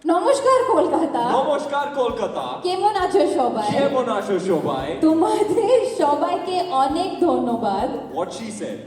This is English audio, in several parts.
নমস্কার কলকাতা। নমস্কার কলকাতা। কেমন আছো সবাই? কেমন আছো সবাই? তোমাদের সবাইকে অনেক ধন্যবাদ। What she said.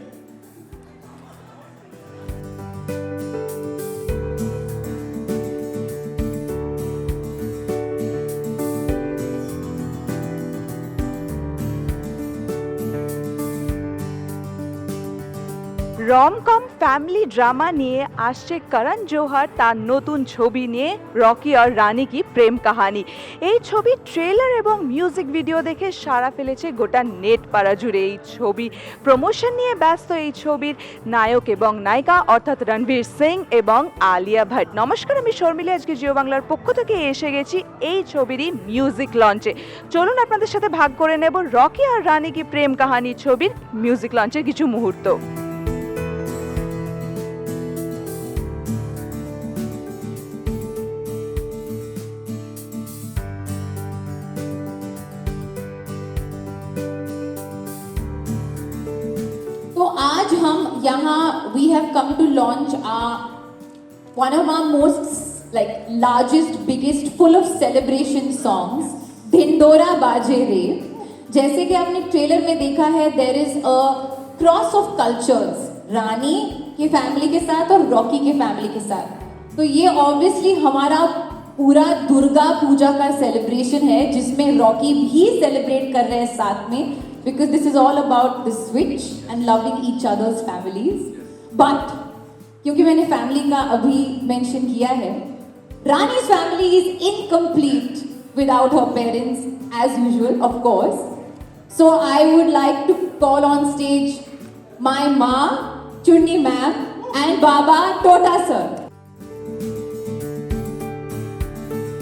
Romcom family drama নিয়ে আসছে করণ জোহার তার নতুন ছবি নিয়ে রকি আর রানি কি প্রেম কাহানি। এই ছবির ট্রেলার এবং মিউজিক ভিডিও দেখে সাড়া ফেলেছে গোটা নেট পাড়া জুড়ে। এই ছবি প্রমোশন নিয়ে ব্যস্ত এই ছবির নায়ক এবং নায়িকা অর্থাৎ রণবীর সিং এবং আলিয়া ভাট। নমস্কার, আমি শর্মিলা, আজকে জিও বাংলার পক্ষ থেকে এসে গেছি এই ছবিরই মিউজিক লঞ্চে। চলুন আপনাদের সাথে ভাগ করে নেব রকি আর রানি কি প্রেম কাহানি ছবির মিউজিক লঞ্চের কিছু মুহূর্ত। तो आज हम यहाँ we have come to launch one of our most largest, biggest, full of celebration songs, Dhindora Baje Re. जैसे कि आपने ट्रेलर में देखा है, there is a cross of cultures, रानी के फैमिली के साथ और रॉकी के फैमिली के साथ। तो ये ऑब्वियसली हमारा पूरा दुर्गा पूजा का सेलिब्रेशन है, जिसमें रॉकी भी सेलिब्रेट कर रहे हैं साथ में, because this is all about the switch and loving each other's families. But क्योंकि मैंने फैमिली का अभी मेंशन किया है, Rani's family is incomplete without her parents, as usual, of course. So I would like to call on stage my ma, Churni ma'am, and Baba Tota sir.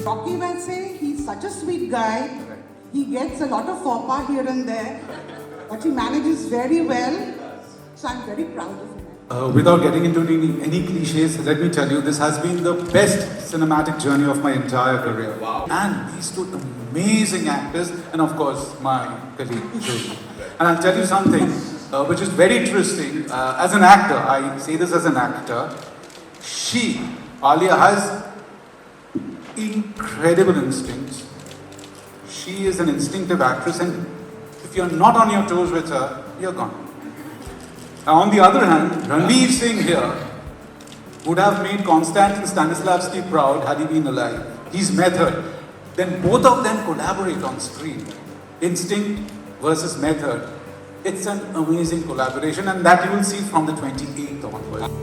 Rocky will say he's such a sweet guy. He gets a lot of faux pas here and there, but he manages very well. So I'm very proud of him. Without getting into any cliches, let me tell you, this has been the best cinematic journey of my entire career. Wow. And these two amazing actors, and of course, my colleague, Jiyo. And I'll tell you something which is very interesting. As an actor, I say this as an actor, Alia, has incredible instincts. She is an instinctive actress, and if you're not on your toes with her, you're gone. Now, on the other hand, Ranveer Singh here would have made Konstantin Stanislavski proud had he been alive. He's method. Then both of them collaborate on screen. Instinct versus method. It's an amazing collaboration, and that you will see from the 28th onwards.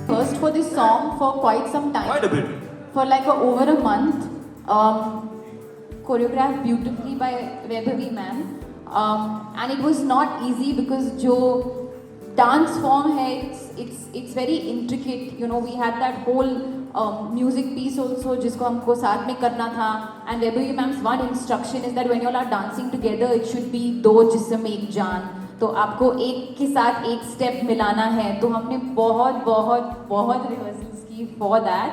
First for this song for quite some time. Quite a bit. For over a month. Choreographed beautifully by Vaibhavi ma'am. And it was not easy because jo dance form hai, it's very intricate. You know, we had that whole music piece also jisko humko saath mein karna tha. And Vaibhavi ma'am's one instruction is that when you all are dancing together, it should be do jism ek jaan. तो आपको एक के साथ एक step मिलाना है, तो हमने बहुत बहुत बहुत रिहर्सल्स की फॉर दैट।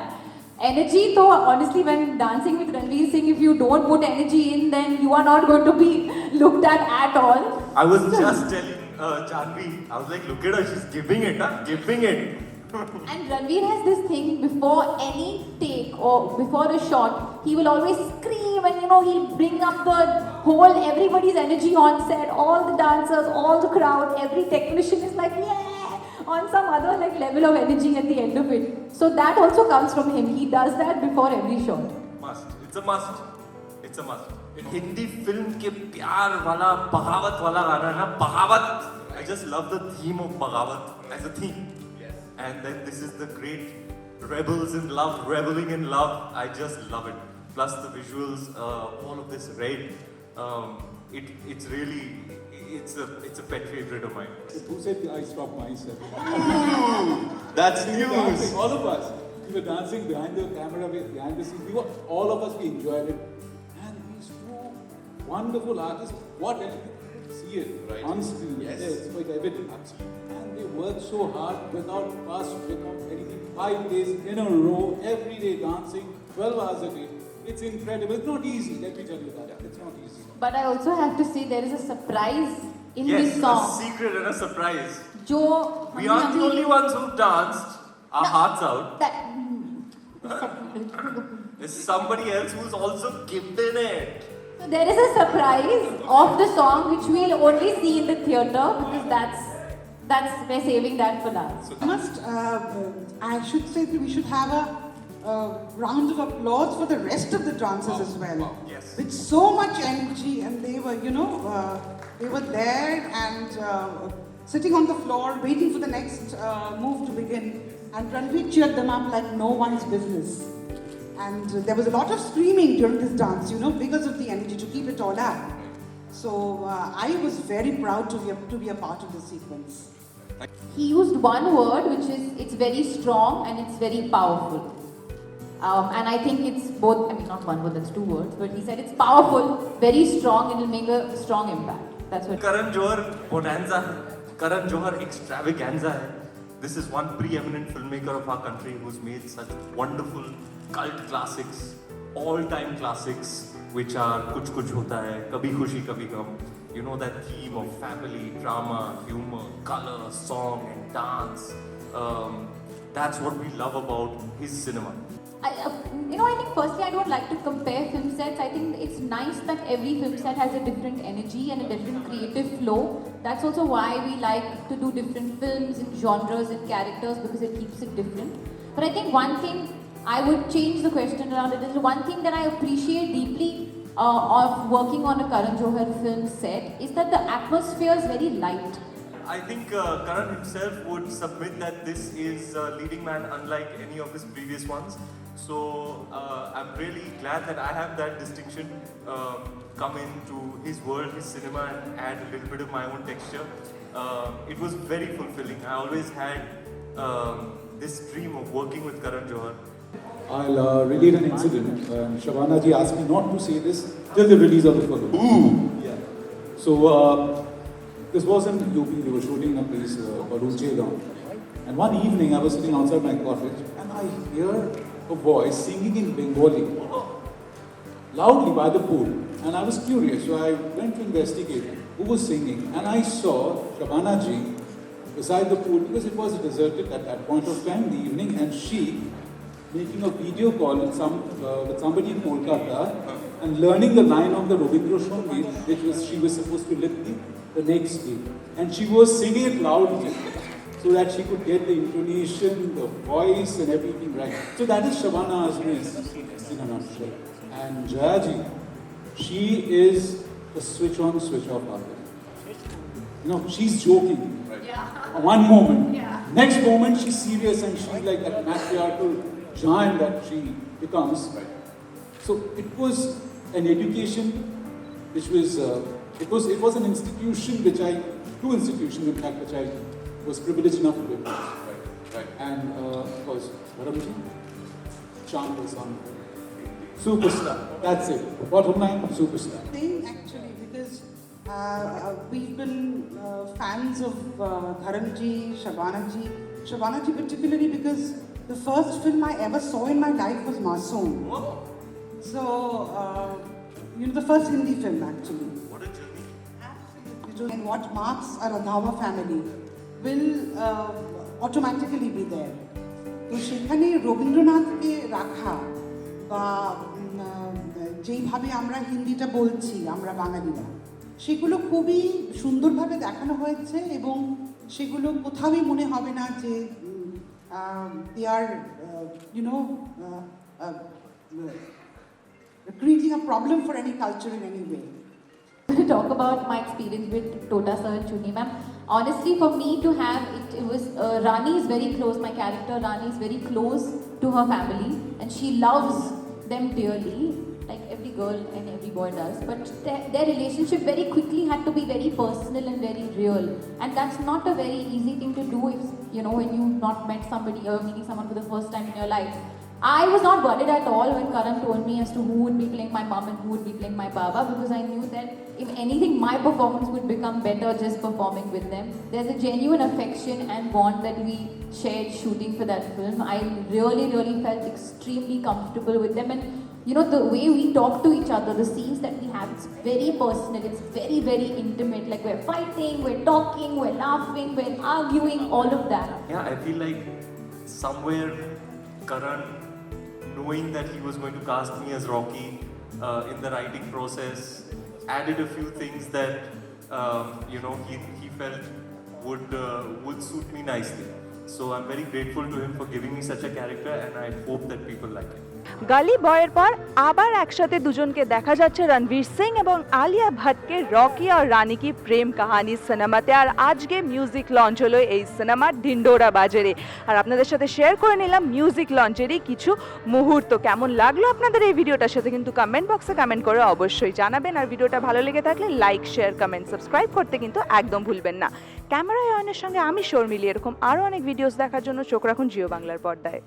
एनर्जी तो honestly when dancing with Ranveer Singh, if you don't put energy in, then you are not going to be looked at all. I was just telling Janvi, I was like, look at her, she's giving it, giving it. And Ranveer has this thing, before any take or before a shot, he will always scream and he'll bring up the whole everybody's energy on set, all the dancers, all the crowd, every technician is like yeah, on some other level of energy at the end of it. So that also comes from him. He does that before every shot. Must. It's a must. It's a must. In Hindi film के प्यार वाला बगावत वाला गाना है ना, बगावत. I just love the theme of बगावत as a theme. And then this is the great rebels in love, reveling in love. I just love it. Plus the visuals, all of this red. It's really, it's a pet favorite of mine. Who said I stopped myself? That's We were news. dancing, all of us. We were dancing behind the camera, behind the scenes. All of us, we enjoyed it. And these two wonderful artists, what else? See it Right. on screen. Yes. It's quite evident. And they work so hard without fuss, without anything. 5 days in a row, every day dancing, 12 hours a day. It's incredible. It's not easy, let me tell you that. It's not easy. But I also have to say there is a surprise in Yes, this song. a secret and a surprise. जो We aren't the only ones who've danced our hearts out. There's somebody else who's also given it. So there is a surprise of the song which we'll only see in the theatre because we're saving that for last. I should say that we should have a round of applause for the rest of the dancers as well. Wow, yes. With so much energy, and they were, they were there and sitting on the floor waiting for the next move to begin. And Ranveer cheered them up like no one's business. And there was a lot of screaming during this dance, because of the energy to keep it all up. So I was very proud to be a part of this sequence. He used one word which is it's very strong and it's very powerful. And I think it's both, not one word, that's two words, but he said it's powerful, very strong, and it'll make a strong impact. That's what. Karan Johar bonanza hai. Karan Johar extravaganza hai. This is one preeminent filmmaker of our country who's made such wonderful cult classics, all-time classics, which are Kuch Kuch Hota Hai, Kabhi Khushi Kabhi Gum. You know that theme of family, drama, humor, color, song and dance. That's what we love about his cinema. I think firstly I don't like to compare film sets. I think it's nice that every film set has a different energy and a different creative flow. That's also why we like to do different films and genres and characters because it keeps it different. But I think one thing I would change the question around it is one thing that I appreciate deeply of working on a Karan Johar film set is that the atmosphere is very light. I think Karan himself would submit that this is a leading man unlike any of his previous ones. So I'm really glad that I have that distinction come into his world, his cinema, and add a little bit of my own texture. It was very fulfilling. I always had this dream of working with Karan Johar. I'll relate an incident. Shabana ji asked me not to say this till the release of the film. Ooh! Yeah. So this was in UP. We were shooting in a place called Ujjain. And one evening I was sitting outside my cottage and I hear a voice singing in Bengali loudly by the pool. And I was curious, so I went to investigate who was singing. And I saw Shabana ji beside the pool because it was deserted at that point of time in the evening, and she making a video call with somebody in Kolkata and learning the line of the Rabindra Songit, which she was supposed to lip the next day. And she was singing it loudly so that she could get the intonation, the voice and everything right. So that is Shabana Azmi's in a nutshell. And Jayaji, she is the switch on, switch off artist. She's joking. One moment. Next moment she's serious and she's like that matriarchal giant that she becomes. So it was an education which was, it was an institution two institutions in fact, which I was privileged enough to witness. Right. And of course, Bharamji, Chandra Sam, superstar. That's it. Bottom line, superstar. Thing actually, because we've been fans of Karan ji, Shabana ji particularly because the first film I ever saw in my life was Masoom. So, the first Hindi film actually. What a journey. Absolutely. And what marks our Randhawa family will automatically be there. তো সেখানে রবীন্দ্রনাথকে রাখা বা যেইভাবে আমরা হিন্দিটা বলছি আমরা বাঙালিরা সেগুলো খুবই সুন্দরভাবে দেখানো হয়েছে এবং সেগুলো কোথাওই মনে হবে না যে they are creating a problem for any culture in any way. To talk about my experience with Tota sir and Churni ma'am. Honestly, for me to have it was Rani is very close. My character Rani is very close to her family, and she loves them dearly, like every girl and every boy does. But their relationship very quickly had to be very personal and very real, and that's not a very easy thing to do if when you've not met somebody or meeting someone for the first time in your life. I was not worried at all when Karan told me as to who would be playing my mom and who would be playing my baba, because I knew that if anything, my performance would become better just performing with them. There's a genuine affection and bond that we shared shooting for that film. I really, really felt extremely comfortable with them, and you know, the way we talk to each other, the scenes that we have, it's very personal, it's very, very intimate. Like we're fighting, we're talking, we're laughing, we're arguing, all of that. Yeah, I feel like somewhere Karan, knowing that he was going to cast me as Rocky in the writing process, added a few things that you know he felt would suit me nicely. So I'm very grateful to him for giving me such a character, and I hope that people like it. গালি বয়ের পর আবার একসাথে দুজনকে দেখা যাচ্ছে রণবীর সিং এবং Alia ভট্টকে Rocky আর রানী কি প্রেম কাহানি সিনেমাতে। আর আজকে মিউজিক লঞ্চ হলো এই সিনেমার ঢিন্ডোরা বাজে রে। আর আপনাদের সাথে শেয়ার করে নিলাম মিউজিক লঞ্চেরই কিছু মুহূর্ত। কেমন লাগলো আপনাদের এই ভিডিওটার সাথে কিন্তু কমেন্ট বক্সে কমেন্ট করে অবশ্যই জানাবেন। আর ভিডিওটা ভালো লেগে থাকলে লাইক, শেয়ার, কমেন্ট, সাবস্ক্রাইব করতে কিন্তু একদম ভুলবেন না। ক্যামেরায় অয়নের সঙ্গে আমি শর্মিলি। এরকম আরও অনেক ভিডিওস দেখার জন্য চোখ রাখুন জিও বাংলার পর্দায়।